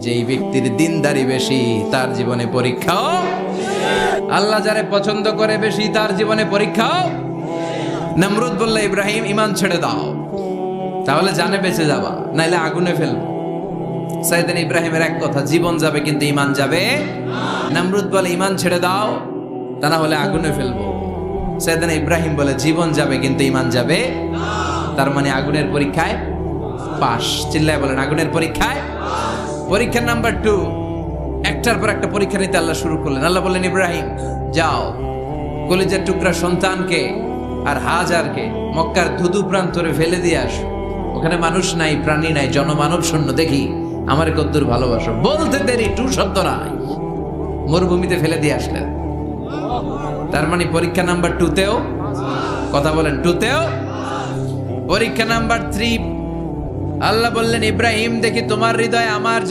যেই ব্যক্তির দিনদারি বেশি তার জীবনে পরীক্ষাও, আল্লাহ যারে পছন্দ করে বেশি তার জীবনে পরীক্ষাও। নমরুদ বলল, ইব্রাহিম ঈমান ছেড়ে দাও, তাহলে জানে বেঁচে যাবা, নাইলে আগুনে ফেলবো। সাইয়েদনা ইব্রাহিমের এক কথা, জীবন যাবে কিন্তু ঈমান যাবে। নমরুদ বলে, ঈমান ছেড়ে দাও, তা না হলে আগুনে ফেলবো। সাইয়েদনা ইব্রাহিম বলে, জীবন যাবে কিন্তু ঈমান যাবে। তার মানে আগুনের পরীক্ষায় পাস। চিল্লায় বলেন, আগুনের পরীক্ষায়। পরীক্ষা নাম্বার 2, একটার পর একটা পরীক্ষা নিতে আল্লাহ শুরু করলেন। আল্লাহ বললেন, ইব্রাহিম যাও, কলিজার টুকরা সন্তানকে আর হাজারকে মক্কার ধুধু প্রান্তরে ফেলে দিয়ে আসো। ওখানে মানুষ নাই, প্রাণী নাই, জনমানব শূন্য, দেখি আমার কদ্দুর ভালোবাসো। বলতে দেরি, 2 শব্দ নাই, মরুভূমিতে ফেলে দিয়ে আসলেন। তার মানে পরীক্ষা নাম্বার 2তেও, কথা বলেন, 2তেও। পরীক্ষা নাম্বার 3, আল্লাহ বললেন, ইব্রাহিম দেখি তোমার হৃদয় আমার